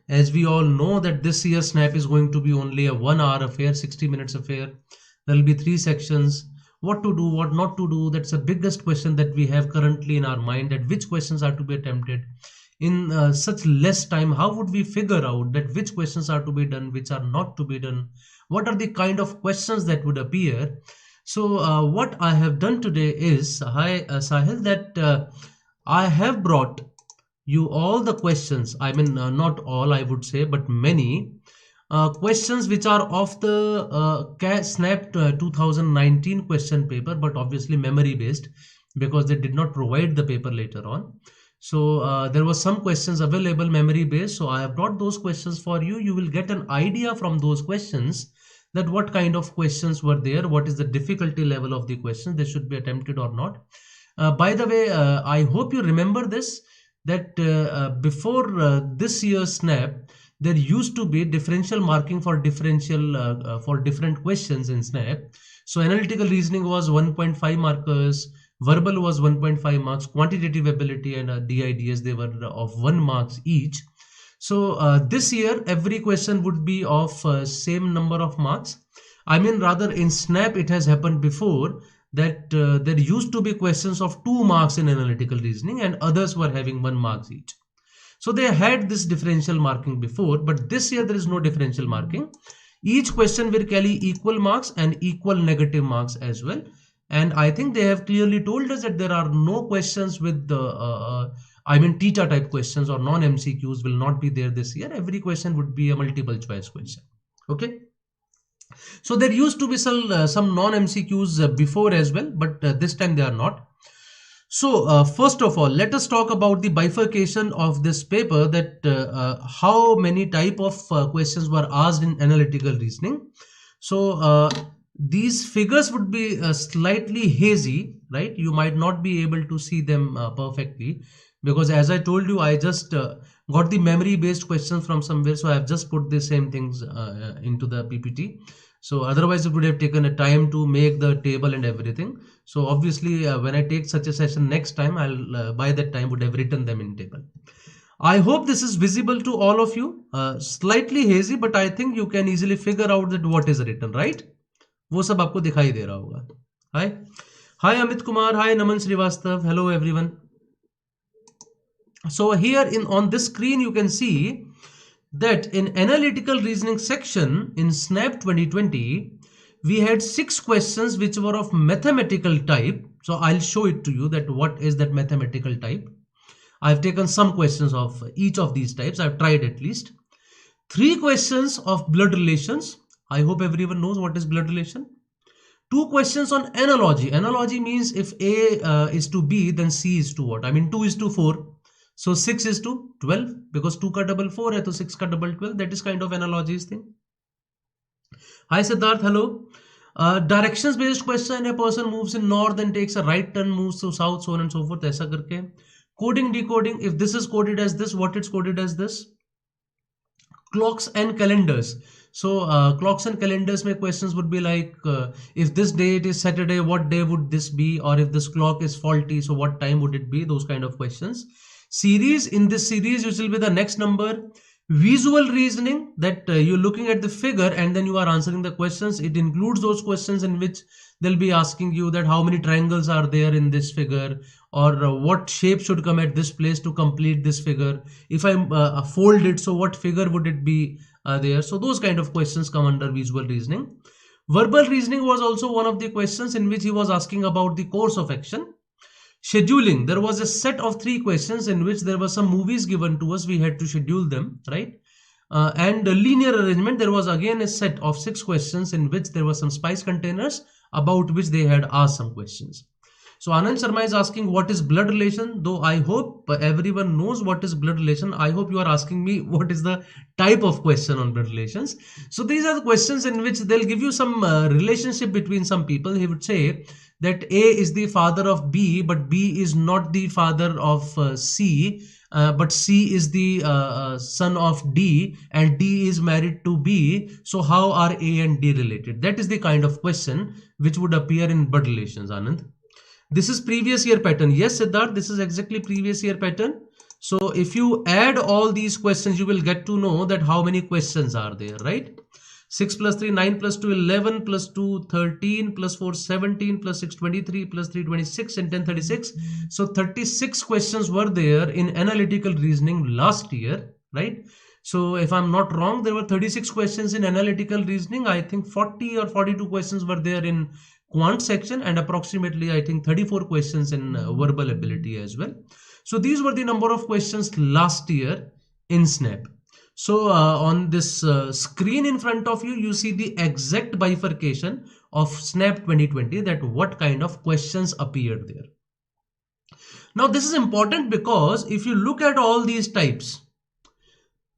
As we all know that this year's snap is going to be only a 1 hour affair, 60 minutes affair. There will be 3 sections. What to do, what not to do, that's the biggest question that we have currently in our mind, that which questions are to be attempted in such less time. How would we figure out that which questions are to be done, which are not to be done? What are the kind of questions that would appear? So what I have done today is, hi Sahil, that I have brought you all the questions. I mean, not all, I would say, but many questions which are of the SNAP 2019 question paper, but obviously memory based, because they did not provide the paper later on. So there was some questions available memory based. So I have brought those questions for you. You will get an idea from those questions that what kind of questions were there, what is the difficulty level of the questions, they should be attempted or not. By the way, I hope you remember this, that before this year's SNAP, there used to be differential marking for different questions in SNAP. So analytical reasoning was 1.5 markers, verbal was 1.5 marks, quantitative ability and DIDs, they were of 1 marks each. So this year every question would be of same number of marks. I mean, rather in SNAP it has happened before that there used to be questions of 2 marks in analytical reasoning and others were having 1 marks each. So they had this differential marking before, but this year there is no differential marking. Each question will carry equal marks and equal negative marks as well. And I think they have clearly told us that there are no questions with the theta type questions or non-MCQs will not be there this year. Every question would be a multiple choice question. Okay. So there used to be some non-MCQs before as well, but this time they are not. So first of all, let us talk about the bifurcation of this paper, that how many type of questions were asked in analytical reasoning. So these figures would be slightly hazy, right? You might not be able to see them perfectly, because as I told you, I just got the memory based questions from somewhere. So I have just put the same things into the PPT. So otherwise it would have taken a time to make the table and everything. So obviously when I take such a session next time, I'll by that time would have written them in table. I hope this is visible to all of you. Slightly hazy, but I think you can easily figure out that what is written, right? वो सब आपको दिखाई दे रहा होगा. Hi Amit Kumar, hi Naman Srivastav, hello everyone. So here on this screen you can see that in analytical reasoning section in SNAP 2020, we had 6 questions which were of mathematical type. So I'll show it to you that what is that mathematical type. I've taken some questions of each of these types. I've tried at least 3 questions of blood relations. I hope everyone knows what is blood relation. 2 questions on analogy. Analogy means if A is to B, then C is to what? I mean 2 is to 4. So 6 is to 12, because 2 का double 4 है, तो 6 का double 12. That is kind of analogies thing. Hi Siddharth, hello. Directions based question, a person moves in north and takes a right turn, moves to south, so on and so forth, ऐसा करके. Coding, decoding, if this is coded as this, what it's coded as this. Clocks and calendars. So clocks and calendars में questions would be like if this date is Saturday, what day would this be? Or if this clock is faulty, so what time would it be? Those kind of questions. Series, in this series which will be the next number. Visual reasoning, that you're looking at the figure and then you are answering the questions. It includes those questions in which they'll be asking you that how many triangles are there in this figure, or what shape should come at this place to complete this figure. If I fold it, so what figure would it be there? So those kind of questions come under visual reasoning. Verbal reasoning was also one of the questions in which he was asking about the course of action. Scheduling, there was a set of 3 questions in which there were some movies given to us, we had to schedule them, right? And linear arrangement, there was again a set of 6 questions in which there were some spice containers about which they had asked some questions. So Anand Sharma is asking what is blood relation, though I hope everyone knows what is blood relation. I hope you are asking me what is the type of question on blood relations. So these are the questions in which they'll give you some relationship between some people. He would say that A is the father of B, but B is not the father of C, but C is the son of D, and D is married to B. So how are A and D related? That is the kind of question which would appear in blood relations, Anand. This is previous year pattern. Yes, Siddharth, this is exactly previous year pattern. So if you add all these questions, you will get to know that how many questions are there, right? 6 plus 3, 9 plus 2, 11 plus 2, 13 plus 4, 17 plus 6, 23 plus 3, 26 and 10, 36. So 36 questions were there in analytical reasoning last year, right? So if I'm not wrong, there were 36 questions in analytical reasoning. I think 40 or 42 questions were there in quant section, and approximately I think 34 questions in verbal ability as well. So these were the number of questions last year in SNAP. So on this screen in front of you, you see the exact bifurcation of SNAP 2020, that what kind of questions appeared there. Now this is important because if you look at all these types,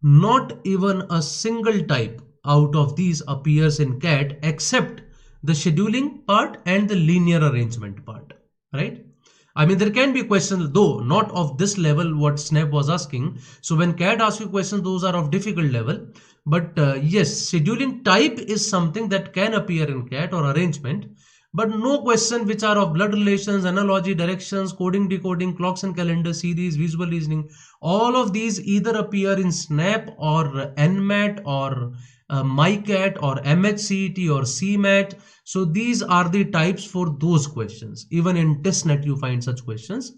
not even a single type out of these appears in CAT except the scheduling part and the linear arrangement part, right? I mean, there can be questions, though not of this level what SNAP was asking. So when CAT asks you questions, those are of difficult level. But yes, scheduling type is something that can appear in CAT or arrangement. But no question which are of blood relations, analogy, directions, coding, decoding, clocks and calendar, series, visual reasoning. All of these either appear in SNAP or NMAT or MyCat or MHCET or CMAT. So these are the types for those questions. Even in testnet you find such questions,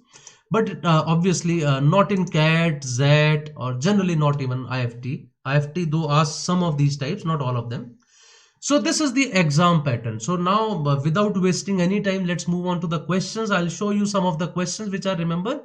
but obviously not in CAT, ZAT, or generally not even IFT. IFT though asks some of these types, not all of them. So this is the exam pattern. So now without wasting any time, let's move on to the questions. I'll show you some of the questions which I remember.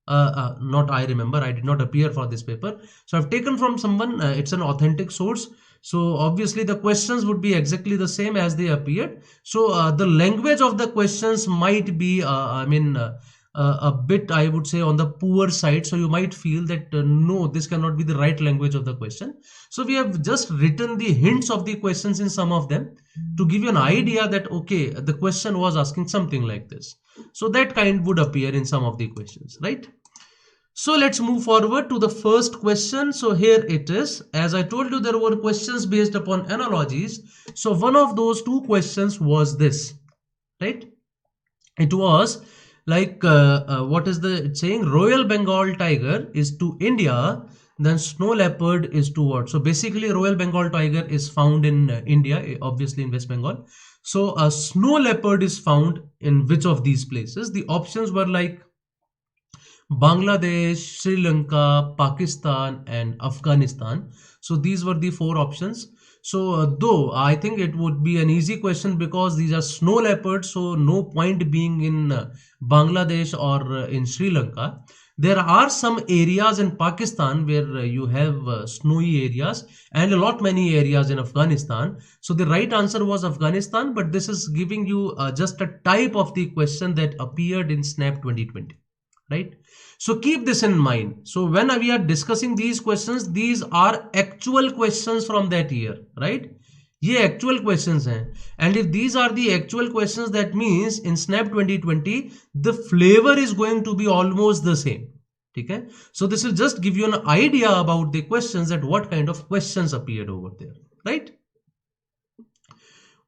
Not I remember, I did not appear for this paper. So I've taken from someone, it's an authentic source. So obviously the questions would be exactly the same as they appeared. So the language of the questions might be, a bit, I would say, on the poor side. So you might feel that no, this cannot be the right language of the question. So we have just written the hints of the questions in some of them to give you an idea that, okay, the question was asking something like this. So that kind would appear in some of the questions, right? So let's move forward to the first question. So here it is. As I told you, there were questions based upon analogies. So one of those two questions was this, right? It was like, what is it's saying? Royal Bengal tiger is to India, then snow leopard is to what? So basically Royal Bengal tiger is found in India, obviously in West Bengal. So a snow leopard is found in which of these places? The options were like Bangladesh, Sri Lanka, Pakistan and Afghanistan. So these were the four options. So though I think it would be an easy question because these are snow leopards, so no point being in Bangladesh or in Sri Lanka. There are some areas in Pakistan where you have snowy areas and a lot many areas in Afghanistan. So the right answer was Afghanistan, but this is giving you just a type of the question that appeared in SNAP 2020, right? So keep this in mind. So when we are discussing these questions, these are actual questions from that year, right? ये actual questions हैं. And if these are the actual questions, that means in SNAP 2020, the flavor is going to be almost the same. Okay? So this will just give you an idea about the questions, that what kind of questions appeared over there, right?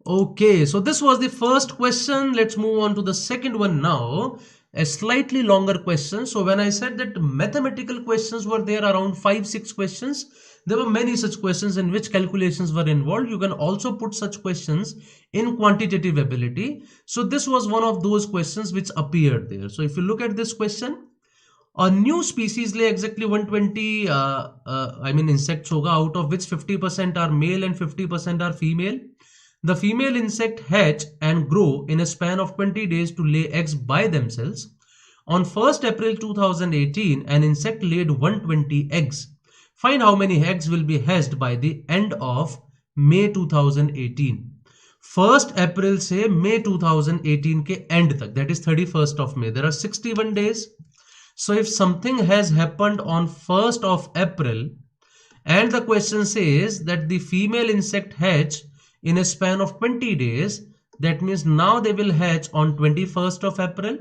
Okay, so this was the first question. Let's move on to the second one now. A slightly longer question. So when I said that mathematical questions were there around 5-6 questions, there were many such questions in which calculations were involved. You can also put such questions in quantitative ability. So this was one of those questions which appeared there. So if you look at this question, a new species lay exactly 120 insects hoga, out of which 50% are male and 50% are female. The female insect hatch and grow in a span of 20 days to lay eggs by themselves. On 1st April 2018, an insect laid 120 eggs. Find how many eggs will be hatched by the end of May 2018. 1st April से May 2018 के end तक, that is 31st of May. There are 61 days. So if something has happened on 1st of April and the question says that the female insect hatch in a span of 20 days, that means now they will hatch on 21st of April.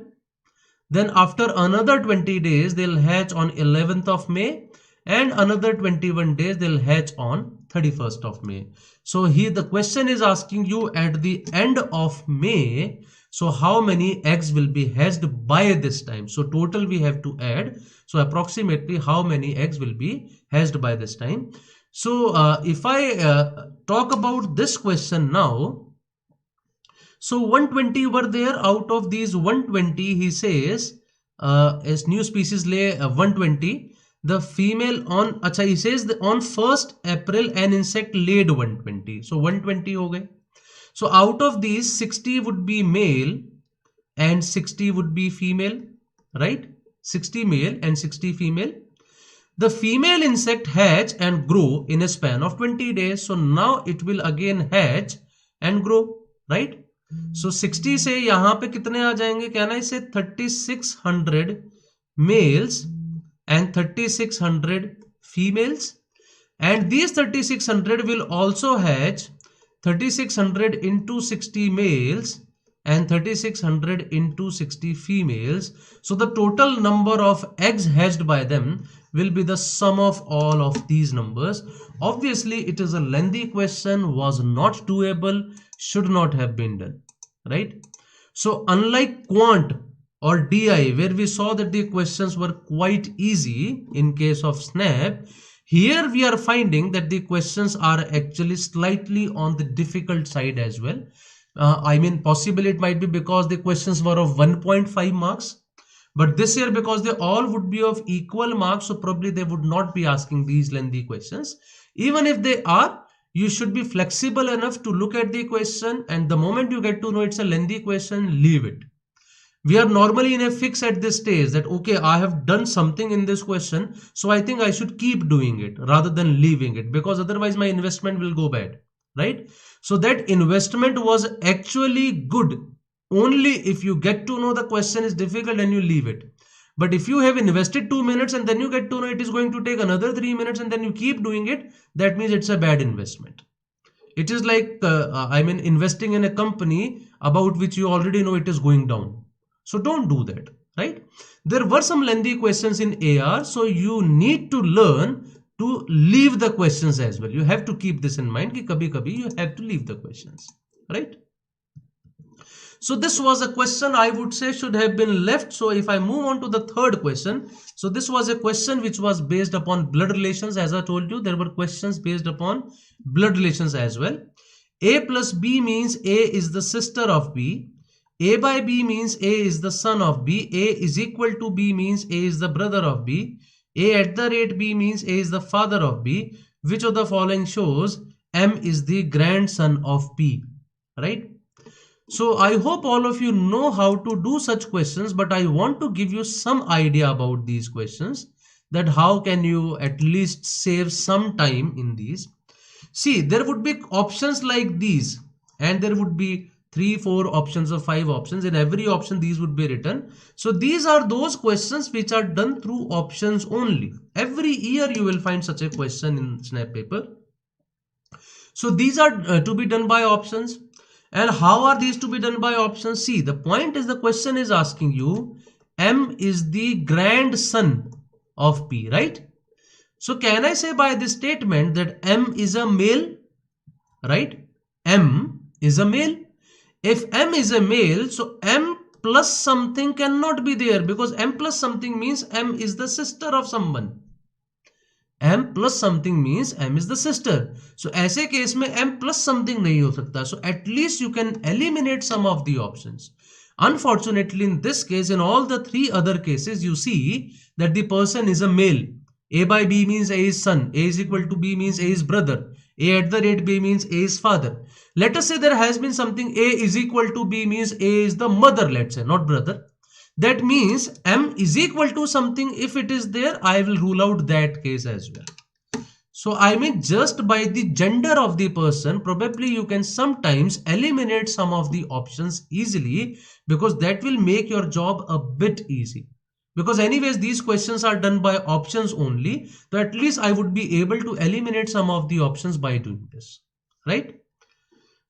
Then after another 20 days, they'll hatch on 11th of May, and another 21 days, they'll hatch on 31st of May. So here the question is asking you at the end of May, So how many eggs will be hatched by this time? So total we have to add. So approximately how many eggs will be hatched by this time? So if I talk about this question now, so 120 were there. Out of these 120, he says, as new species lay 120. The female on, acha, he says that on 1st April an insect laid 120. So 120 ho gaye. So out of these 60 would be male and 60 would be female, right? 60 male and 60 female. The female insect hatch and grow in a span of 20 days. So now it will again hatch and grow, right? So 60 से यहाँ पे कितने आ जाएंगे? Can I say 3600 males and 3600 females? And these 3600 will also hatch 3600 into 60 males and 3600 into 60 females. So the total number of eggs hatched by them will be the sum of all of these numbers. Obviously, it is a lengthy question, was not doable, should not have been done, right? So unlike quant or DI, where we saw that the questions were quite easy in case of SNAP, here we are finding that the questions are actually slightly on the difficult side as well. I mean, possibly it might be because the questions were of 1.5 marks. But this year, because they all would be of equal marks, so probably they would not be asking these lengthy questions. Even if they are, you should be flexible enough to look at the question, and the moment you get to know it's a lengthy question, leave it. We are normally in a fix at this stage that, okay, I have done something in this question, so I think I should keep doing it rather than leaving it, because otherwise my investment will go bad, right? So that investment was actually good only if you get to know the question is difficult and you leave it. But if you have invested 2 minutes and then you get to know it is going to take another 3 minutes and then you keep doing it, that means it's a bad investment. It is like, I mean, investing in a company about which you already know it is going down. So don't do that, right? There were some lengthy questions in AR, so you need to learn to leave the questions as well. You have to keep this in mind, ki kabhi kabhi you have to leave the questions, right? So this was a question I would say should have been left. So if I move on to the third question, so this was a question which was based upon blood relations. As I told you, there were questions based upon blood relations as well. A plus B means A is the sister of B. A by B means A is the son of B. A is equal to B means A is the brother of B. A at the rate B means A is the father of B. Which of the following shows M is the grandson of P, right? So I hope all of you know how to do such questions, but I want to give you some idea about these questions, that how can you at least save some time in these. See, there would be options like these, and there would be 3, 4 options or 5 options. In every option these would be written. So these are those questions which are done through options only. Every year you will find such a question in SNAP paper. So these are to be done by options. And how are these to be done by options? See, the point is, the question is asking you, M is the grandson of P, right? So can I say by this statement that M is a male, right? M is a male. If M is a male, so M plus something cannot be there, because M plus something means M is the sister of someone. M plus something means M is the sister. So ऐसे case में M plus something नहीं हो सकता. So at least you can eliminate some of the options. Unfortunately, in this case, in all the 3 other cases, you see that the person is a male. A by B means A is son. A is equal to B means A is brother. A at the rate B means A is father. Let us say there has been something A is equal to B means A is the mother, let's say, not brother. That means M is equal to something. If it is there, I will rule out that case as well. So I mean, just by the gender of the person, probably you can sometimes eliminate some of the options easily, because that will make your job a bit easy. Because anyways, these questions are done by options only. So at least I would be able to eliminate some of the options by doing this, right?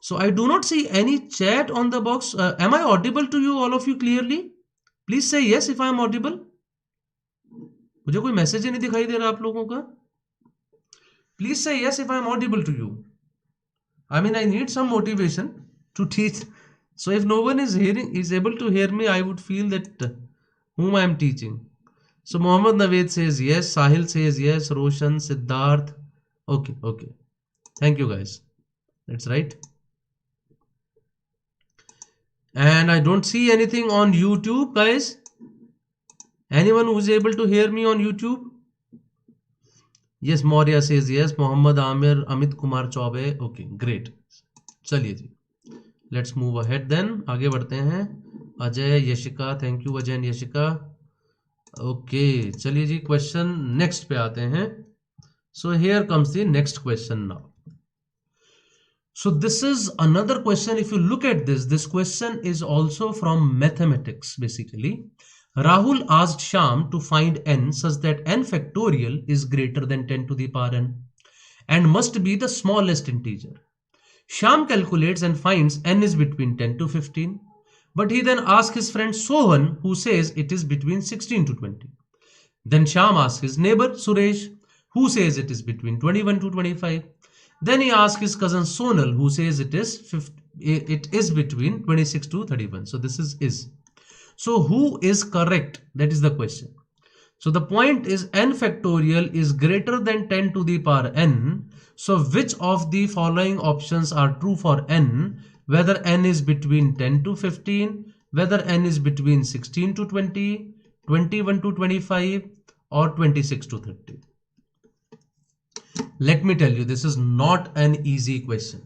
So I do not see any chat on the box. Am I audible to you, all of you, clearly? Please say yes if I am audible. मुझे कोई message ही नहीं दिखाई दे रहा आप लोगों का. Please say yes if I am audible to you. I mean, I need some motivation to teach So if no one is able to hear me, I would feel that whom I am teaching. So Mohammed Naved says yes, Sahil says yes, Roshan, Siddharth. Okay, okay. Thank you guys. That's right. And I don't see anything on YouTube, guys. Anyone who's able to hear me on YouTube? Yes, Maurya says yes. Mohammad Amir, Amit Kumar Chaube. Okay, great. चलिए जी, let's move ahead then, आगे बढ़ते हैं. Ajay, Yashika, thank you Ajay and Yashika. Okay, चलिए जी, question next पे आते हैं. So here comes the next question now. So this is another question. If you look at this question is also from mathematics basically. Rahul asked Shyam to find n such that n factorial is greater than 10 to the power n and must be the smallest integer. Shyam calculates and finds n is between 10 to 15, but he then asks his friend Sohan, who says it is between 16 to 20. Then Shyam asks his neighbor Suresh, who says it is between 21 to 25. Then he asks his cousin Sonal, who says it is between 26 to 31. So this is. So who is correct? That is the question. So the point is n factorial is greater than 10 to the power n. So which of the following options are true for n? Whether n is between 10 to 15, whether n is between 16 to 20, 21 to 25, or 26 to 30. Let me tell you, this is not an easy question.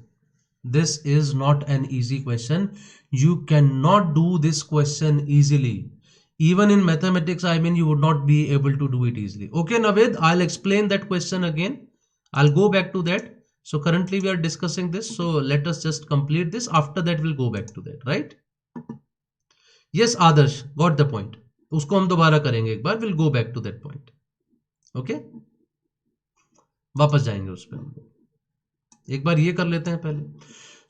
This is not an easy question. You cannot do this question easily. Even in mathematics, I mean, you would not be able to do it easily. Okay, Navid, I'll explain that question again. I'll go back to that. So currently we are discussing this. So let us just complete this. After that, we'll go back to that, right? Yes, Adarsh, got the point. Usko hum dobara karenge ek baar. We'll go back to that point. Okay? वापस जाएंगे उस पर, हम लोग एक बार ये कर लेते हैं पहले.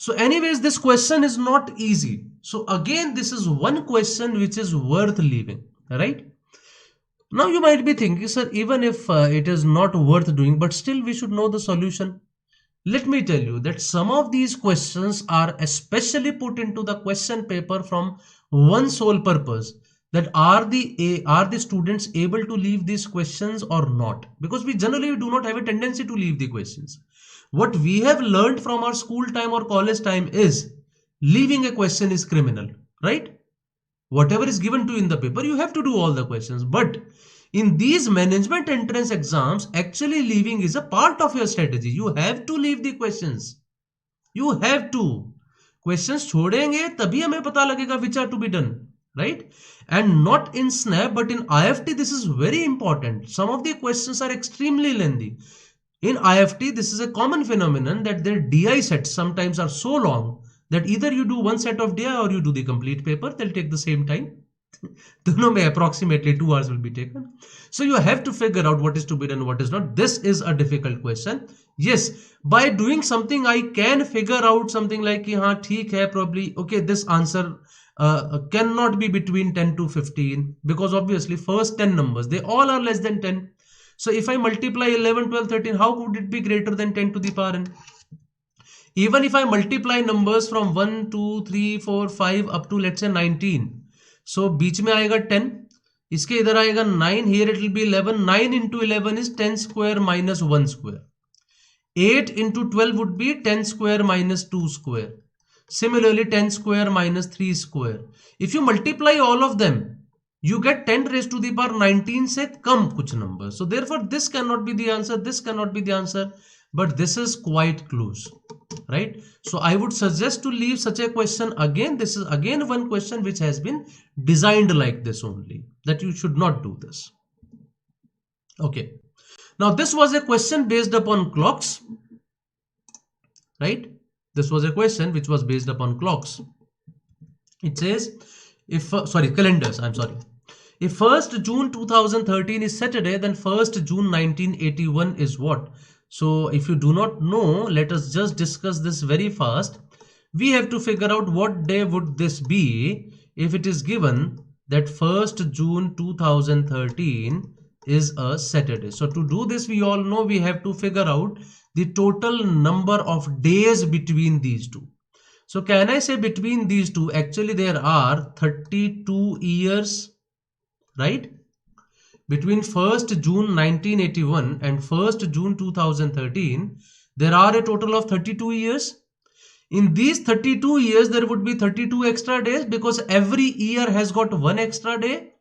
So anyways this question is not easy. So again this is one question which is worth leaving, right? Now you might be thinking, sir even if it is not worth doing but still we should know the solution. Let me tell you that some of these questions are especially put into the question paper from one sole purpose, that are the students able to leave these questions or not, because we generally do not have a tendency to leave the questions. What we have learned from our school time or college time is leaving a question is criminal, right? Whatever is given to you in the paper, you have to do all the questions. But in these management entrance exams, actually leaving is a part of your strategy. You have to leave the questions. You have to. Questions छोड़ेंगे तभी हमें पता लगेगा which are to be done, right? And not in SNAP, but in IFT, this is very important. Some of the questions are extremely lengthy. In IFT, this is a common phenomenon that their DI sets sometimes are so long that either you do one set of DI or you do the complete paper. They'll take the same time. दोनों में approximately 2 hours will be taken. So you have to figure out what is to be done, what is not. This is a difficult question. Yes, by doing something I can figure out something like कि हाँ ठीक है, probably okay, this answer cannot be between 10 to 15, because obviously first 10 numbers, they all are less than 10. So if I multiply 11, 12, 13, how could it be greater than 10 to the power n? Even if I multiply numbers from 1, 2, 3, 4, 5 up to let's say 19, so बीच में आएगा 10, इसके इधर आएगा 9, here it will be 11. 9 into 11 is 10 square minus 1 square. 8 into 12 would be 10 square minus 2 square. Similarly 10 square minus 3 square. If you multiply all of them, you get 10 raised to the power 19 से कम कुछ number. So therefore this cannot be the answer, this cannot be the answer, but this is quite close, right? So I would suggest to leave such a question. Again, this is again one question which has been designed like this only, that you should not do this. Okay, now this was a question based upon clocks, right? This was a question which was based upon clocks. It says if calendars, I'm sorry. If 1st June 2013 is Saturday, then 1st June 1981 is what? So if you do not know, let us just discuss this very fast. We have to figure out what day would this be if it is given that 1st June 2013 is a Saturday. So to do this, we all know we have to figure out the total number of days between these two. So can I say between these two, actually there are 32 years, right? Between 1st June 1981 and 1st June 2013, there are a total of 32 years. In these 32 years, there would be 32 extra days because every year has got one extra day.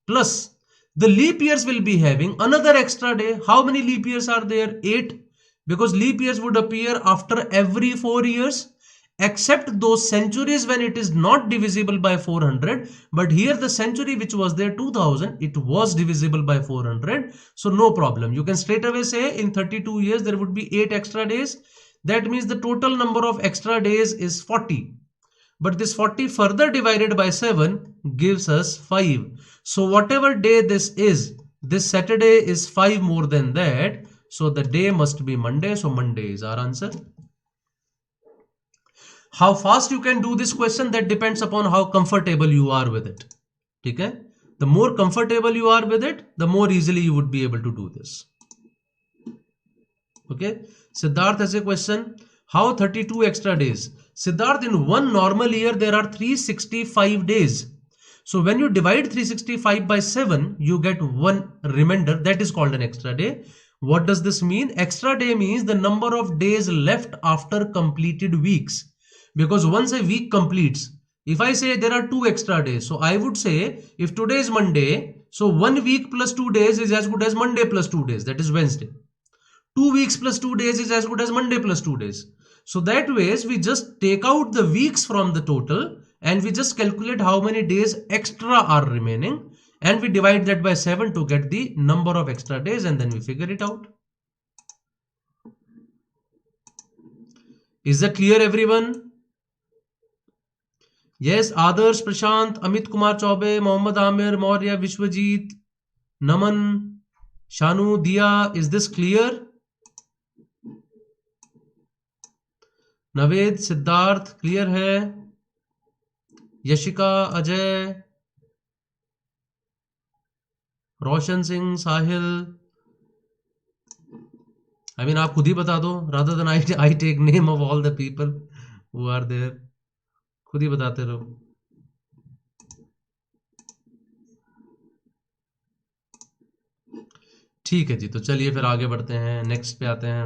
Plus, the leap years will be having another extra day. How many leap years are there? 8. Because leap years would appear after every 4 years, except those centuries when it is not divisible by 400. But here the century which was there 2000, it was divisible by 400. So no problem. You can straight away say in 32 years there would be 8 extra days. That means the total number of extra days is 40. But this 40 further divided by 7 gives us 5. So whatever day this is, this Saturday is 5 more than that. So the day must be Monday. So Monday is our answer. How fast you can do this question, that depends upon how comfortable you are with it. Okay? The more comfortable you are with it, the more easily you would be able to do this. Okay? Siddharth has a question. How 32 extra days? Siddharth, in one normal year, there are 365 days. So when you divide 365 by 7, you get one remainder. That is called an extra day. What does this mean? Extra day means the number of days left after completed weeks. Because once a week completes, if I say there are 2 extra days, so I would say if today is Monday, so 1 week plus 2 days is as good as Monday plus 2 days. That is Wednesday. 2 weeks plus 2 days is as good as Monday plus 2 days. So that ways we just take out the weeks from the total and we just calculate how many days extra are remaining and we divide that by 7 to get the number of extra days and then we figure it out. Is that clear, everyone? Yes, Adarsh, Prashant, Amit Kumar Chaube, Mohammad Amir, Maurya, Vishwajit, Naman, Shanu, Diya, is this clear? Naved, Siddharth clear है? Yashika, Ajay, Roshan Singh, Sahil, I mean आप खुद ही बता दो, rather than I take name of all the people who are there. खुद ही बताते रहो. ठीक है जी, तो चलिए फिर आगे बढ़ते हैं, नेक्स्ट पे आते हैं.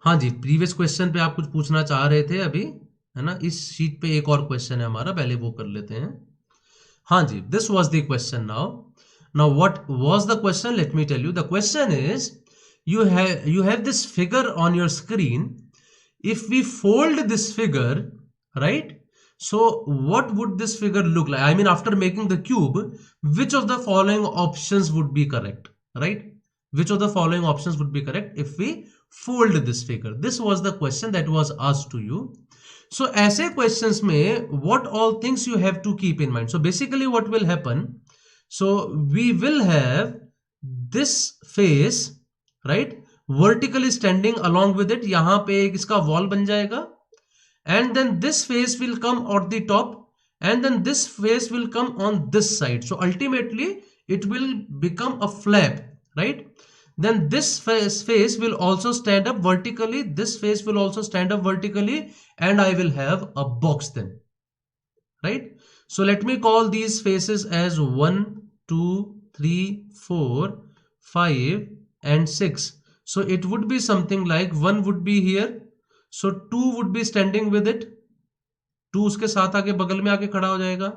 हाँ जी, प्रीवियस क्वेश्चन पे आप कुछ पूछना चाह रहे थे अभी, है ना? इस शीट पे एक और क्वेश्चन है हमारा, पहले वो कर लेते हैं. हाँ जी, this was the question. Now what was the question? Let me tell you. The question is you have this figure on your screen. If we fold this figure, right, so what would this figure look like? I mean, after making the cube, which of the following options would be correct, right? Which of the following options would be correct if we fold this figure? This was the question that was asked to you. So ऐसे questions में what all things you have to keep in mind? So basically what will happen, so we will have this face, right, vertically standing along with it. यहाँ पे एक इसका wall बन जाएगा and then this face will come at the top and then this face will come on this side. So ultimately it will become a flap, right? Then this face will also stand up vertically, this face will also stand up vertically, and I will have a box then, right? So let me call these faces as 1, 2, 3, 4, 5 and 6. So it would be something like 1 would be here, so 2 would be standing with it, 2 उसके साथ आके बगल में आके खड़ा हो जाएगा.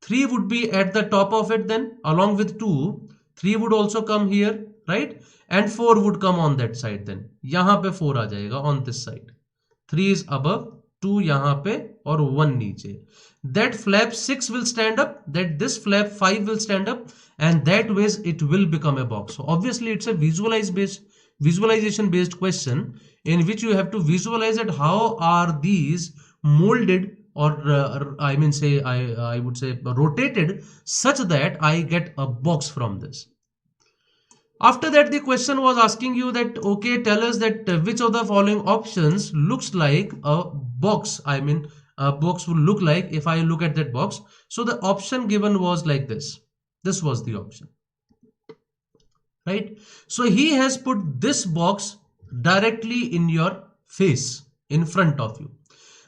3 would be at the top of it then along with 2. 3 would also come here, right? And 4 would come on that side then. यहाँ पे 4 आ जाएगा on this side. 3 is above, 2 यहाँ पे और 1 नीचे. That flap 6 will stand up, that this flap 5 will stand up, and that ways it will become a box. So obviously it's a visualization based question in which you have to visualize it. How are these molded or I mean say I would say rotated such that I get a box from this. After that, the question was asking you that, okay, tell us that which of the following options looks like a box. I mean, a box will look like if I look at that box. So the option given was like this. This was the option, right? So he has put this box directly in your face, in front of you.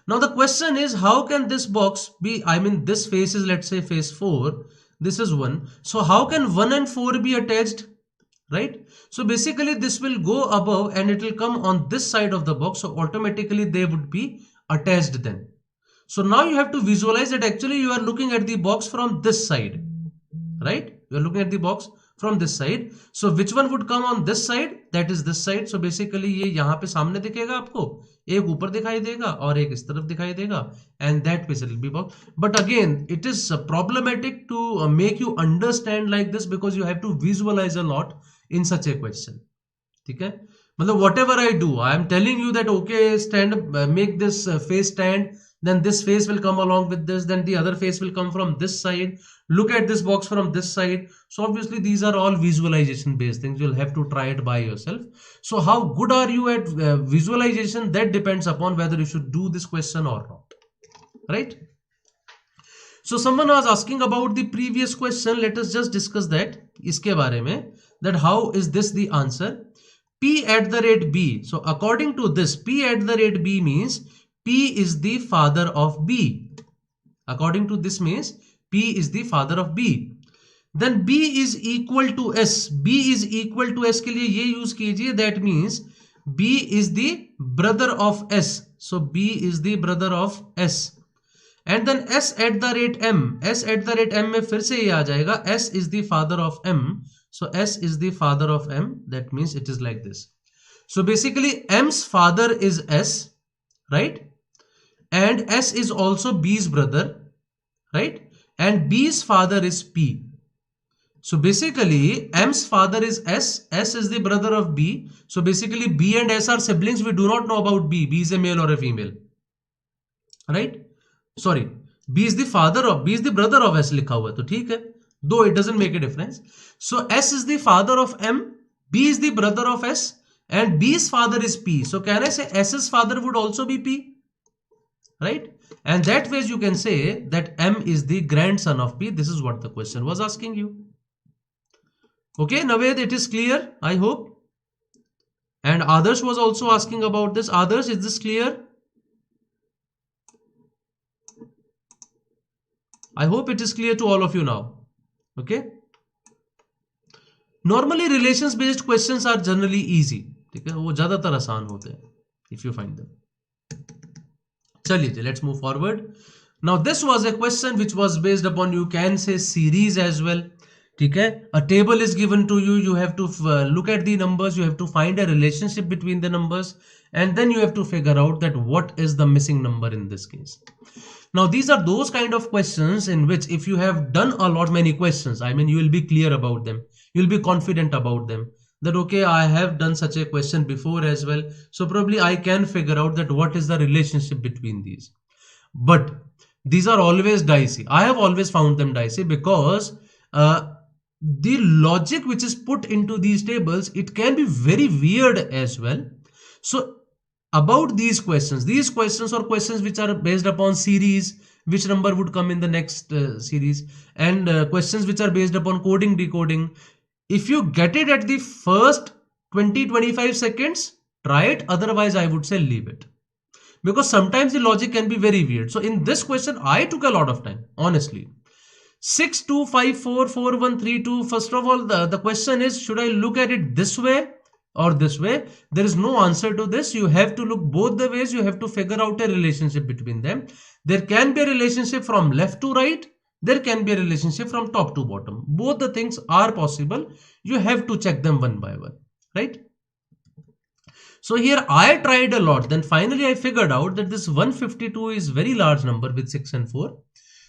Now the question is, how can this box be, I mean this face is, let's say face 4, this is 1. So how can 1 and 4 be attached, right? So basically this will go above and it will come on this side of the box. So automatically they would be attached then. So now you have to visualize that actually you are looking at the box from this side, right? You are looking at the box from this side. So which one would come on this side? That is this side. So basically ये यहाँ पे सामने दिखेगा आपको, एक ऊपर दिखाई देगा और एक इस तरफ दिखाई देगा, and that way it will be box. But again it is problematic to make you understand like this because you have to visualize a lot in such a question. ठीक है, मतलब whatever I do, I am telling you that okay, stand up, make this face stand, then this face will come along with this, then the other face will come from this side, look at this box from this side. So obviously these are all visualization based things, you'll have to try it by yourself. So how good are you at visualization, that depends upon whether you should do this question or not, right? So someone was asking about the previous question, let us just discuss that, iske bare mein, that how is this the answer? P at the rate B. So according to this, P at the rate B means P is the father of B. According to this means P is the father of B. Then B is equal to S. B is equal to S के लिए ये use कीजिए, that means B is the brother of S. So B is the brother of S. And then S at the rate M. S at the rate M में फिर से ये आ जाएगा, S is the father of M. So S is the father of M. That means it is like this. So basically M's father is S, right? And S is also B's brother, right? And B's father is P. So basically M's father is S, S is the brother of B. So basically B and S are siblings. We do not know about B. B is a male or a female, right? Sorry, B is the father of, B is the brother of S लिखा हुआ है, तो ठीक है, though it doesn't make a difference. So S is the father of M, B is the brother of S, and B's father is P. So can I say S's father would also be P, right? And that way you can say that M is the grandson of P. This is what the question was asking you. Okay, Naved, it is clear, I hope. And Adarsh was also asking about this. Adarsh, is this clear? I hope it is clear to all of you now. Okay. Normally relations based questions are generally easy. ठीक है, वो ज़्यादातर आसान होते हैं if you find them. चलिए, let's move forward. Now this was a question which was based upon, you can say, series as well. ठीक है, a table is given to you, you have to look at the numbers, you have to find a relationship between the numbers, and then you have to figure out that what is the missing number in this case. Now these are those kind of questions in which if you have done a lot many questions, I mean you will be clear about them, you will be confident about them, that okay, I have done such a question before as well, so probably I can figure out that what is the relationship between these. But these are always dicey. I have always found them dicey because the logic which is put into these tables, it can be very weird as well. So about these questions are questions which are based upon series, which number would come in the next series, and questions which are based upon coding, decoding. If you get it at the first 20-25 seconds, try it. Otherwise, I would say leave it. Because sometimes the logic can be very weird. So in this question, I took a lot of time, honestly. 6, 2, 5, 4, 4, 1, 3, 2. First of all, the question is, should I look at it this way or this way? There is no answer to this. You have to look both the ways. You have to figure out a relationship between them. There can be a relationship from left to right. There can be a relationship from top to bottom. Both the things are possible. You have to check them one by one, right? So here I tried a lot. Then finally I figured out that this 152 is very large number with 6 and 4.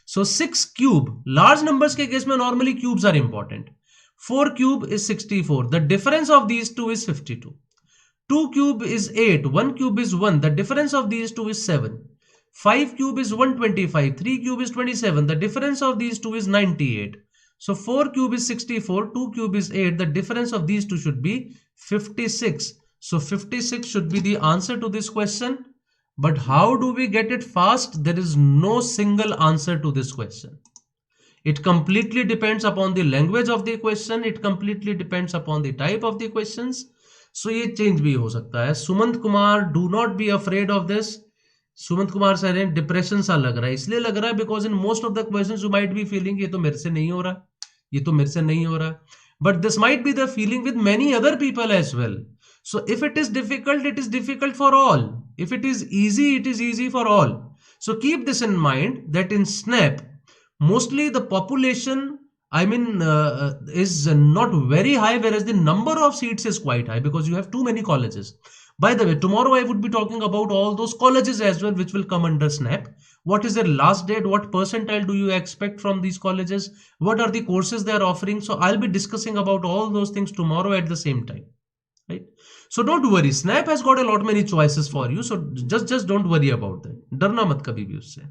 So 6 cube, large numbers ke case mein normally cubes are important. 4 cube is 64. The difference of these two is 52. 2 cube is 8. 1 cube is 1. The difference of these two is 7. 5 cube is 125. 3 cube is 27. The difference of these two is 98. So 4 cube is 64. 2 cube is 8. The difference of these two should be 56. So 56 should be the answer to this question. But how do we get it fast? There is no single answer to this question. It completely depends upon the language of the question. It completely depends upon the type of the questions. So ये change भी हो सकता है. Sumant Kumar, do not be afraid of this. Sumant Kumar sir हैं, depression सा लग रहा है, इसलिए लग रहा है because in most of the questions you might be feeling ये तो मेरे से नहीं हो रहा, ये तो मेरे से नहीं हो रहा, but this might be the feeling with many other people as well. So if it is difficult for all. If it is easy for all. So keep this in mind that in Snap, mostly the population, is not very high, whereas the number of seats is quite high because you have too many colleges. By the way, tomorrow I would be talking about all those colleges as well, which will come under Snap. What is their last date? What percentile do you expect from these colleges? What are the courses they are offering? So I'll be discussing about all those things tomorrow at the same time. Right? So don't worry, Snap has got a lot many choices for you. So just don't worry about that. डरना मत कभी भी उससे.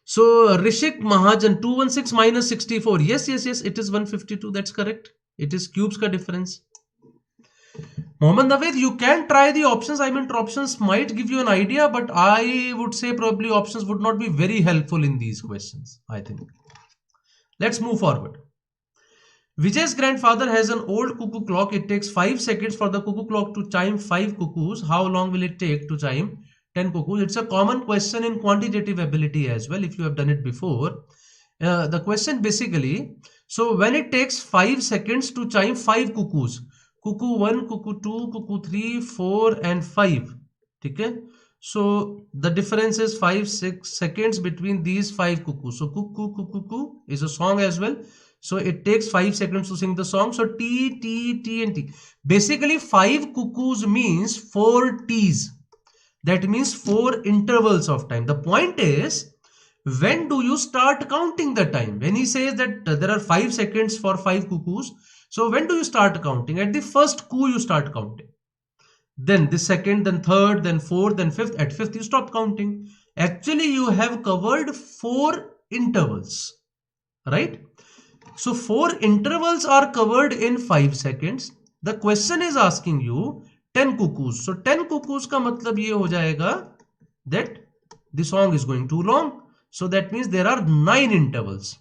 So Rishik Mahajan 216 minus 64. Yes, it is 152. That's correct. It is cubes का difference. Mohammad Naveed, you can try the options. Options might give you an idea, but I would say probably options would not be very helpful in these questions, I think. Let's move forward. Vijay's grandfather has an old cuckoo clock. It takes 5 seconds for the cuckoo clock to chime 5 cuckoos. How long will it take to chime 10 cuckoos? It's a common question in quantitative ability as well, if you have done it before. The question basically, so when it takes 5 seconds to chime 5 cuckoos, cuckoo 1, cuckoo 2, cuckoo 3, 4 and 5. Okay? So the difference is 5-6 seconds between these 5 cuckoos. So cuckoo, cuckoo, cuckoo is a song as well. So it takes 5 seconds to sing the song. So T, T, T and T. Basically 5 cuckoos means 4 T's. That means 4 intervals of time. The point is, when do you start counting the time? When he says that there are 5 seconds for 5 cuckoos. So when do you start counting? At the first coo you start counting. Then the second, then third, then fourth, then fifth. At fifth you stop counting. Actually you have covered 4 intervals. Right? So 4 intervals are covered in 5 seconds. The question is asking you 10 cuckoos. So 10 cuckoos का मतलब ये हो जाएगा that the song is going too long. So that means there are 9 intervals.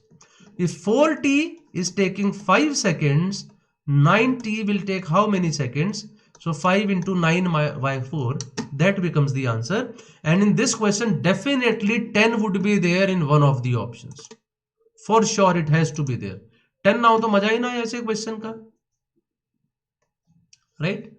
If 4t is taking 5 seconds, 9t will take how many seconds? So 5 into 9 by 4, that becomes the answer. And in this question, definitely 10 would be there in one of the options. For sure it has to be there. 10 now तो मजा ही ना है ऐसे question का, right?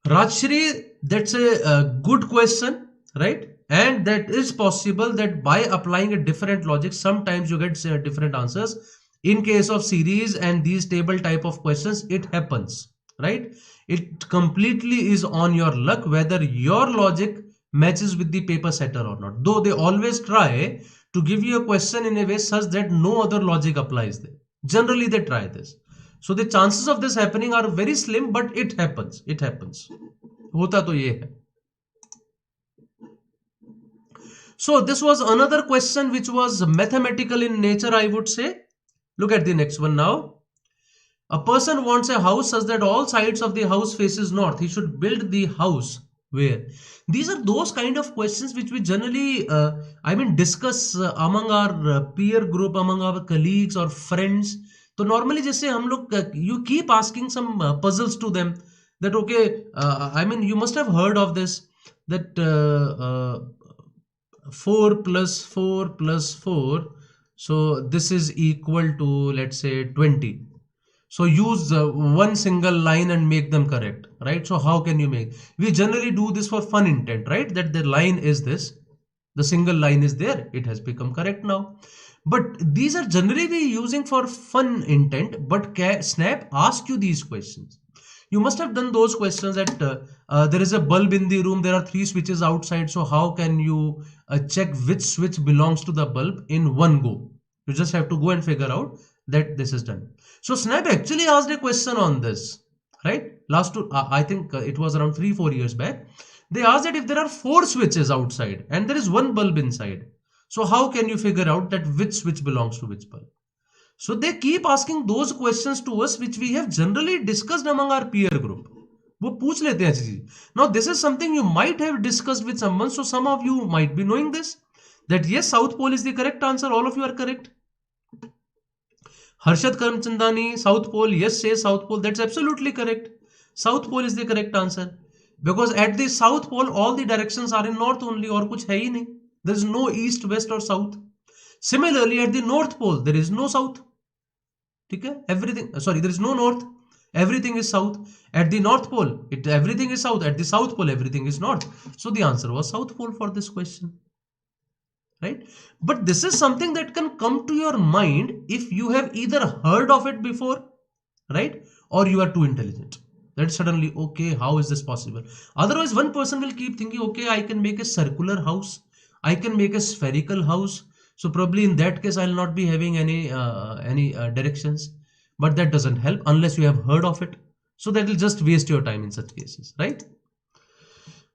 Rajshri, that's a good question, right? And that is possible that by applying a different logic, sometimes you get different answers. In case of series and these table type of questions, it happens, right? It completely is on your luck whether your logic matches with the paper setter or not. Though they always try to give you a question in a way such that no other logic applies there. Generally, they try this. So the chances of this happening are very slim, but it happens. It happens. होता तो ये है. So this was another question which was mathematical in nature, I would say. Look at the next one now. A person wants a house such that all sides of the house faces north. He should build the house where? These are those kind of questions which we generally discuss among our peer group, among our colleagues or friends. So normally जैसे हम लोग you keep asking some puzzles to them that okay, you must have heard of this, that 4 plus 4 plus 4, so this is equal to, let's say, 20. So use one single line and make them correct, right? So how can you make? We generally do this for fun intent, right? That the line is this, the single line is there, it has become correct now. But these are generally we using for fun intent, but Snap asks you these questions. You must have done those questions that there is a bulb in the room, there are 3 switches outside, so how can you check which switch belongs to the bulb in one go? You just have to go and figure out that this is done. So Snap actually asked a question on this, right? I think it was around 3-4 years back. They asked that if there are 4 switches outside and there is one bulb inside, so how can you figure out that which switch belongs to which bulb? So they keep asking those questions to us which we have generally discussed among our peer group. वो पूछ लेते हैं चीज़. Now this is something you might have discussed with someone, so some of you might be knowing this, that yes, South Pole is the correct answer. All of you are correct. Harshad Karamchandani, South Pole, yes, say South Pole, that's absolutely correct. South pole is the correct answer, because at the south pole all the directions are in north only, और कुछ है ही नहीं. There is no east, west or south. Similarly, at the north pole there is no south. ठीक है, everything, sorry, there is no north, everything is south. At the north pole everything is south, at the south pole everything is north. So the answer was south pole for this question, right? But this is something that can come to your mind if you have either heard of it before, right, or you are too intelligent. That suddenly, okay, how is this possible? Otherwise one person will keep thinking, okay, I can make a circular house, I can make a spherical house, so probably in that case I'll not be having any directions. But that doesn't help unless you have heard of it, so that will just waste your time in such cases, right?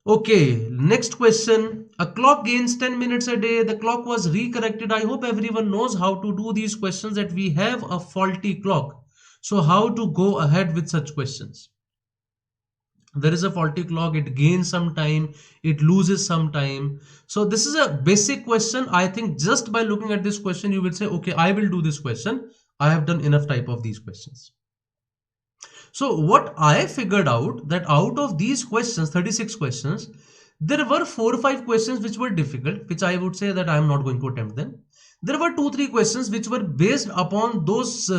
Okay, next question. A clock gains 10 minutes a day. The clock was recorrected. I hope everyone knows how to do these questions, that we have a faulty clock. So how to go ahead with such questions? There is a faulty clock, it gains some time, it loses some time. So this is a basic question. I think just by looking at this question you will say, okay, I will do this question. I have done enough type of these questions. So what I figured out, that out of these questions, 36 questions, there were 4 or 5 questions which were difficult, which I would say that I am not going to attempt them. There were 2-3 questions which were based upon those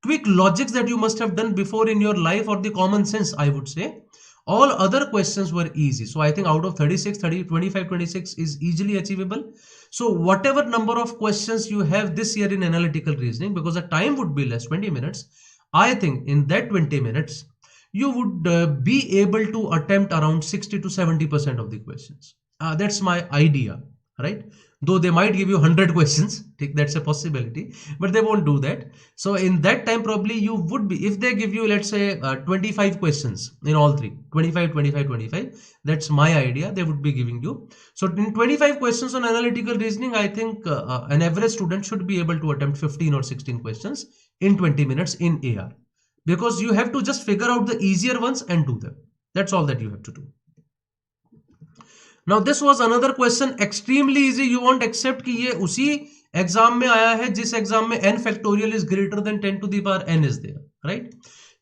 quick logics that you must have done before in your life, or the common sense, I would say. All other questions were easy. So I think out of 36, 30, 25, 26 is easily achievable. So whatever number of questions you have this year in analytical reasoning, because the time would be less, 20 minutes, I think in that 20 minutes, you would be able to attempt around 60 to 70% of the questions. That's my idea, right? Though they might give you 100 questions, that's a possibility, but they won't do that. So in that time, probably you would be, if they give you, let's say 25 questions in all three, 25, 25, 25, that's my idea, they would be giving you. So in 25 questions on analytical reasoning, I think an average student should be able to attempt 15 or 16 questions in 20 minutes in AR, because you have to just figure out the easier ones and do them. That's all that you have to do. Now this was another question, extremely easy. You won't accept कि ये उसी exam में आया है जिस exam में n factorial is greater than 10 to the power n is there, right?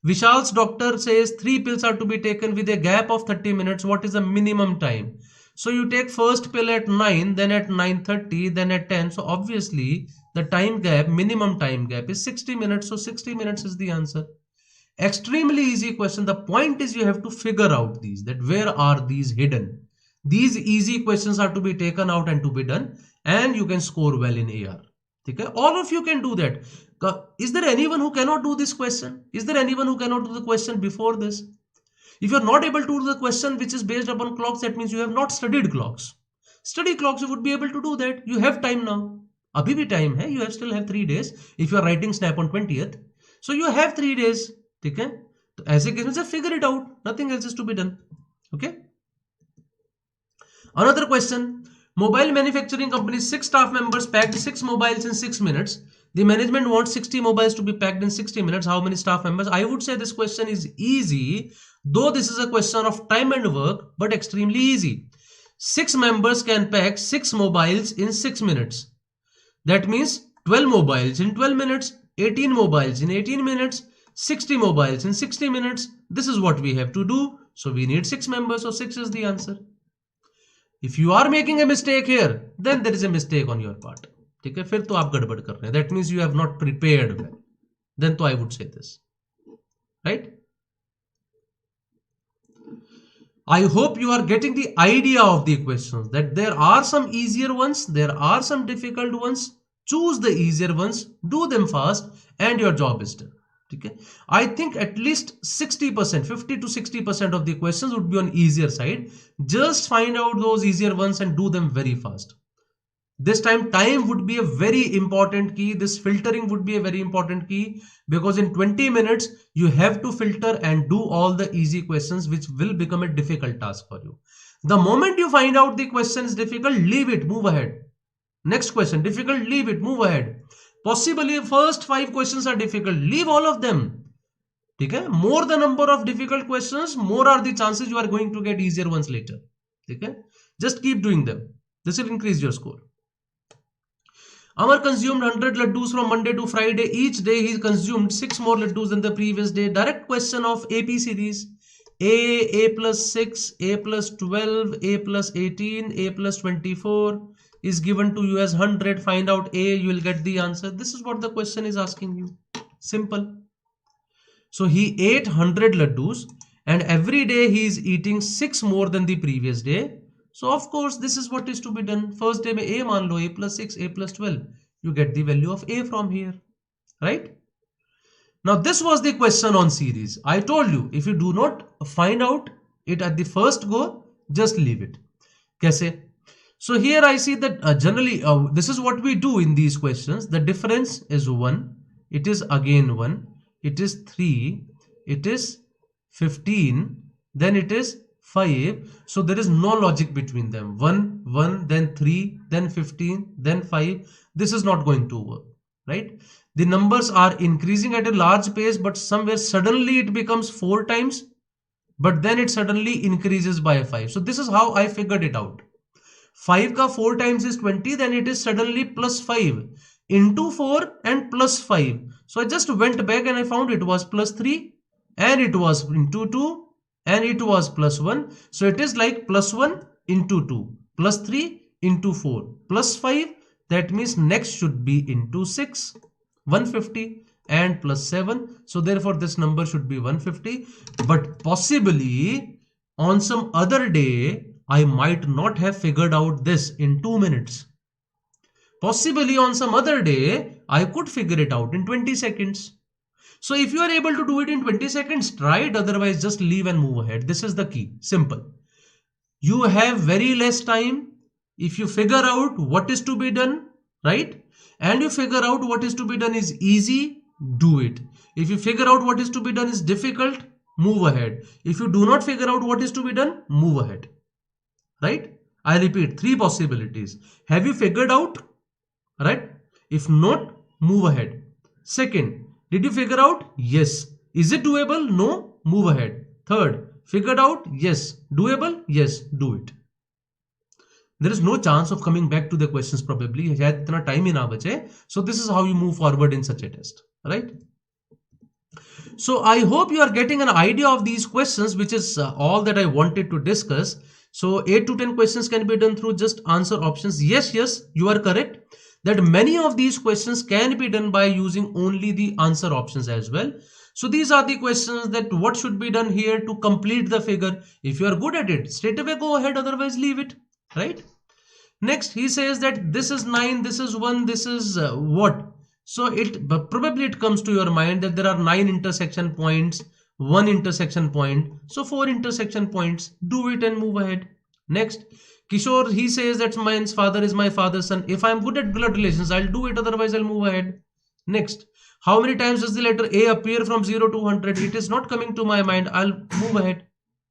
Vishal's doctor says 3 pills are to be taken with a gap of 30 minutes. What is the minimum time? So you take first pill at 9, then at 9:30, then at 10. So obviously the time gap, minimum time gap is 60 minutes. So 60 minutes is the answer. Extremely easy question. The point is you have to figure out these, that where are these hidden. These easy questions are to be taken out and to be done, and you can score well in AR. Okay? All of you can do that. Is there anyone who cannot do this question? Is there anyone who cannot do the question before this? If you're not able to do the question which is based upon clocks, that means you have not studied clocks. Study clocks, you would be able to do that. You have time now. Abhi bhi time hai. You still have 3 days. If you are writing snap on 20th, so you have 3 days. Okay? So ऐसे case में just figure it out. Nothing else is to be done. Okay? Another question. Mobile manufacturing company, 6 staff members packed 6 mobiles in 6 minutes. The management wants 60 mobiles to be packed in 60 minutes. How many staff members? I would say this question is easy, though this is a question of time and work, but extremely easy. 6 members can pack 6 mobiles in 6 minutes. That means 12 mobiles in 12 minutes, 18 mobiles in 18 minutes, 60 mobiles in 60 minutes. This is what we have to do. So we need 6 members, so 6 is the answer. If you are making a mistake here, then there is a mistake on your part. ठीक है, फिर तो आप गड़बड़ कर रहे हैं. That means you have not prepared well. Then तो I would say this, right? I hope you are getting the idea of the questions, that there are some easier ones, there are some difficult ones. Choose the easier ones, do them fast, and your job is done. Okay? I think at least 60%, 50 to 60% of the questions would be on easier side. Just find out those easier ones and do them very fast. This time would be a very important key. This filtering would be a very important key, because in 20 minutes you have to filter and do all the easy questions, which will become a difficult task for you. The moment you find out the question is difficult, leave it, move ahead. Next question, difficult, leave it, move ahead. Possibly first 5 questions are difficult, leave all of them. Okay? More the number of difficult questions, more are the chances you are going to get easier ones later. Okay? Just keep doing them. This will increase your score. Amar consumed 100 laddus from Monday to Friday. Each day he consumed 6 more laddus than the previous day. Direct question of AP series. A plus 6, A plus 12, A plus 18, A plus 24 is given to you as 100. Find out A, you will get the answer. This is what the question is asking you. Simple. So he ate 100 laddus and every day he is eating 6 more than the previous day. So of course this is what is to be done. First day mein A मान लो, A plus 6, A plus 12. You get the value of A from here. Right? Now this was the question on series. I told you, if you do not find out it at the first go, just leave it. Kaise? So here I see that generally this is what we do in these questions. The difference is 1. It is again 1. It is 3. It is 15. Then it is 5. So there is no logic between them. 1, 1, then 3, then 15, then 5. This is not going to work. Right? The numbers are increasing at a large pace, but somewhere suddenly it becomes 4 times, but then it suddenly increases by 5. So this is how I figured it out. 5 ka 4 times is 20, then it is suddenly plus 5 into 4 and plus 5. So I just went back and I found it was plus 3 and it was into 2 and it was plus 1. So it is like plus 1 into 2, plus 3 into 4, plus 5. That means next should be into 6. 150 and plus 7. So therefore this number should be 150. But possibly on some other day, I might not have figured out this in 2 minutes. Possibly on some other day, I could figure it out in 20 seconds. So if you are able to do it in 20 seconds, try it. Otherwise, just leave and move ahead. This is the key. Simple. You have very less time. If you figure out what is to be done, right? And you figure out what is to be done is easy, do it. If you figure out what is to be done is difficult, move ahead. If you do not figure out what is to be done, move ahead. Right? I repeat, 3 possibilities. Have you figured out? Right? If not, move ahead. Second, did you figure out? Yes. Is it doable? No. Move ahead. Third, figured out? Yes. Doable? Yes. Do it. There is no chance of coming back to the questions probably. So this is how you move forward in such a test. Right? So I hope you are getting an idea of these questions, which is all that I wanted to discuss. So 8 to 10 questions can be done through just answer options. Yes, you are correct that many of these questions can be done by using only the answer options as well. So these are the questions that what should be done here to complete the figure. If you are good at it, straight away go ahead, otherwise leave it. Right? Next, he says that this is 9, this is 1, this is what? So probably it comes to your mind that there are 9 intersection points, 1 intersection point. So 4 intersection points. Do it and move ahead. Next, Kishore, he says that my father is my father's son. If I'm good at blood relations, I'll do it. Otherwise, I'll move ahead. Next, how many times does the letter A appear from 0 to 100? It is not coming to my mind. I'll move ahead.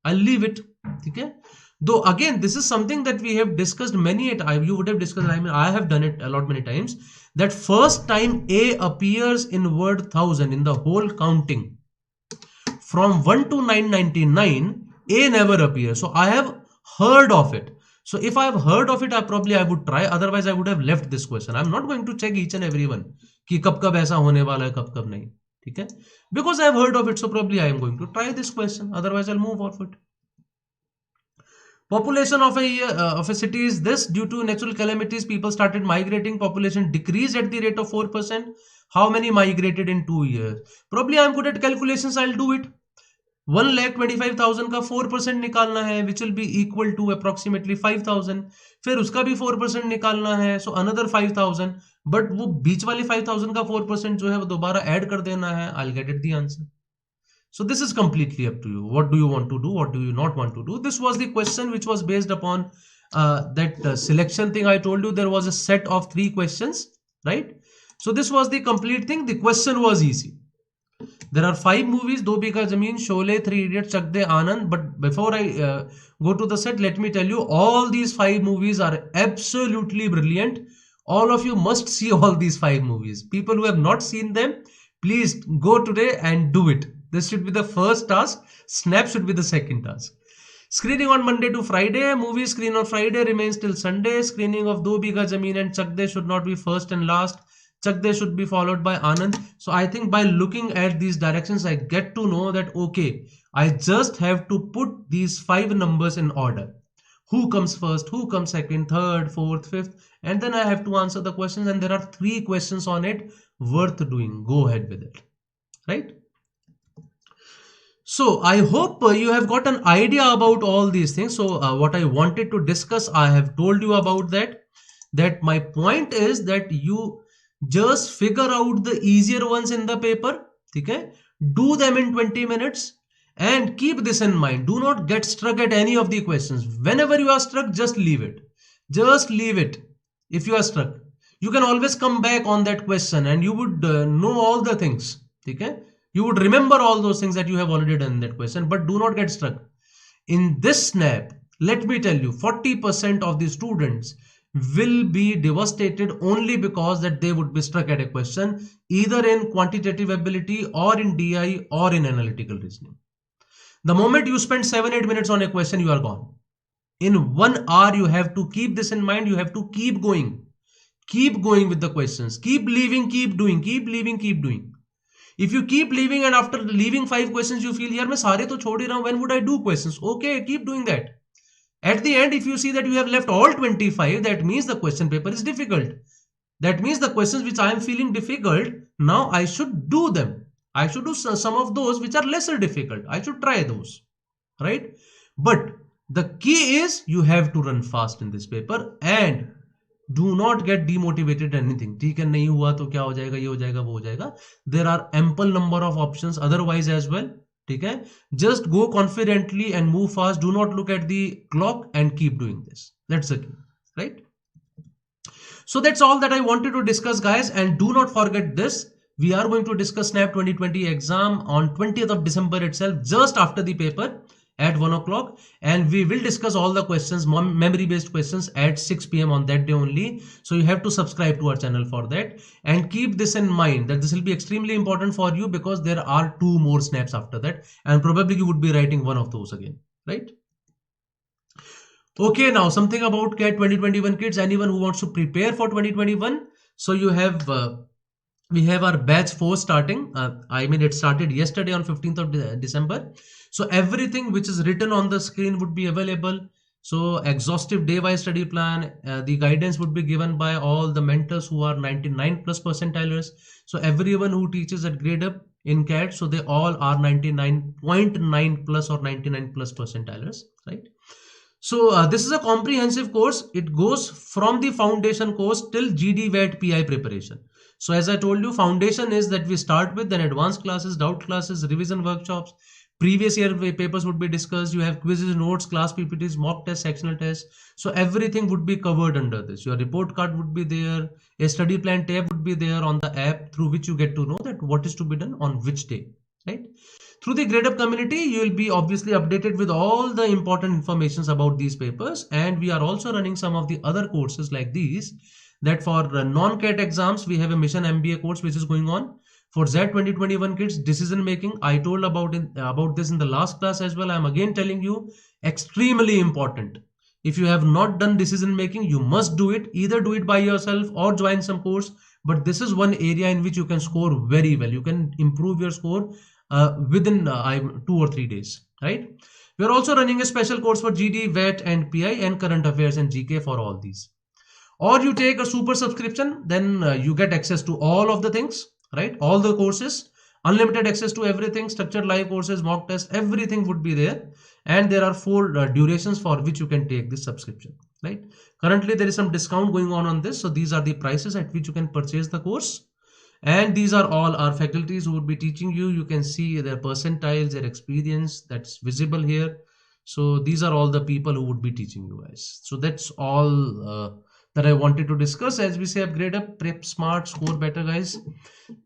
I'll leave it. Okay. Though again, this is something that we have discussed many times. You would have discussed. I mean, I have done it a lot many times. That first time A appears in word 1000 in the whole counting, from 1 to 999, A never appears. So I have heard of it. So if I have heard of it, I would try. Otherwise, I would have left this question. I'm not going to check each and every one. कि कब कब ऐसा होने वाला है, कब कब नहीं. ठीक है? Because I have heard of it, so probably I am going to try this question. Otherwise, I'll move forward. Population of a city is this. Due to natural calamities, people started migrating. Population decreased at the rate of 4%. How many migrated in 2 years? Probably I am good at calculations. I'll do it. 1,25,000 का 4% निकालना है, which will be equal to approximately 5,000. फिर उसका भी 4% निकालना है, so another 5,000. But वो बीच वाले 5,000 का 4% जो है वो दोबारा ऐड कर देना है. I'll get it the answer. So this is completely up to you. What do you want to do? What do you not want to do? This was the question which was based upon that selection thing I told you. There was a set of 3 questions, right? So this was the complete thing. The question was easy. There are 5 movies: Do Bigha Zameen, Sholay, 3 Idiots, Chak De, Anand. But before I go to the set, let me tell you, all these 5 movies are absolutely brilliant. All of you must see all these 5 movies. People who have not seen them, please go today and do it. This should be the first task. Snap should be the second task. Screening on Monday to Friday. Movie screen on Friday remains till Sunday. Screening of Do Bigha Zameen and Chak De should not be first and last. Chakde should be followed by Anand. So I think by looking at these directions, I get to know that, okay, I just have to put these 5 numbers in order. Who comes first, who comes second, third, fourth, fifth, and then I have to answer the questions, and there are 3 questions on it worth doing. Go ahead with it, right? So I hope you have got an idea about all these things. So what I wanted to discuss, I have told you about that. That my point is that you just figure out the easier ones in the paper. Okay? Do them in 20 minutes and keep this in mind. Do not get stuck at any of the questions. Whenever you are stuck, just leave it. Just leave it. If you are stuck, you can always come back on that question and you would know all the things. Okay? You would remember all those things that you have already done in that question, but do not get stuck. In this snap, let me tell you, 40% of the students will be devastated only because that they would be stuck at a question, either in quantitative ability or in DI or in analytical reasoning. The moment you spend 7-8 minutes on a question, you are gone. In 1 hour, you have to keep this in mind. You have to keep going. Keep going with the questions. Keep leaving, keep doing, keep leaving, keep doing. If you keep leaving and after leaving 5 questions you feel yaar main sare to chhod hi raha hu, when would I do questions? Okay, keep doing that. At the end, if you see that you have left all 25, that means the question paper is difficult. That means the questions which I am feeling difficult, now I should do them. I should do some of those which are lesser difficult. I should try those, right? But the key is you have to run fast in this paper and do not get demotivated anything. ठीक है, नहीं हुआ तो क्या हो जाएगा, ये हो जाएगा, वो हो जाएगा. There are ample number of options otherwise as well. ठीक है, just go confidently and move fast. Do not look at the clock and keep doing this. That's the key, right? So that's all that I wanted to discuss, guys, and do not forget this. We are going to discuss SNAP 2020 exam on 20th of December itself, just after the paper at 1 o'clock, and we will discuss all the questions, memory based questions, at 6 p.m. on that day only. So you have to subscribe to our channel for that, and keep this in mind that this will be extremely important for you because there are 2 more snaps after that, and probably you would be writing one of those again, right? Okay, now something about CAT 2021 kids. Anyone who wants to prepare for 2021, so you have we have our batch 4 starting. I mean, it started yesterday on 15th of December. So everything which is written on the screen would be available. So exhaustive day-wise study plan, the guidance would be given by all the mentors who are 99 plus percentilers. So everyone who teaches at gradeup in CAT, so they all are 99.9 plus or 99 plus percentilers, right? So this is a comprehensive course. It goes from the foundation course till GD VET PI preparation. So as I told you, foundation is that we start with, then advanced classes, doubt classes, revision workshops, previous year papers would be discussed. You have quizzes, notes, class PPTs, mock tests, sectional tests. So everything would be covered under this. Your report card would be there. A study plan tab would be there on the app through which you get to know that what is to be done on which day, right? Through the gradeup community, you will be obviously updated with all the important informations about these papers. And we are also running some of the other courses like these, that for non-CAT exams, we have a Mission MBA course which is going on. For ZET 2021 kids, decision making, I told about this in the last class as well. I am again telling you, extremely important. If you have not done decision making, you must do it. Either do it by yourself or join some course. But this is one area in which you can score very well. You can improve your score within 2 or 3 days, right? We are also running a special course for GD, VET and PI and current affairs and GK for all these. Or you take a super subscription, then you get access to all of the things, right? All the courses, unlimited access to everything, structured live courses, mock tests, everything would be there. And there are 4 durations for which you can take this subscription, right? Currently, there is some discount going on this. So these are the prices at which you can purchase the course. And these are all our faculties who would be teaching you. You can see their percentiles, their experience that's visible here. So these are all the people who would be teaching you guys. So that's all that I wanted to discuss. As we say, upgrade up, prep smart, score better, guys.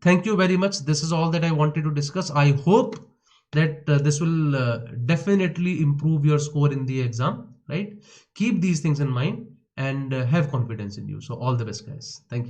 Thank you very much. This is all that I wanted to discuss. I hope that this will definitely improve your score in the exam, right? Keep these things in mind and have confidence in you. So all the best, guys. Thank you.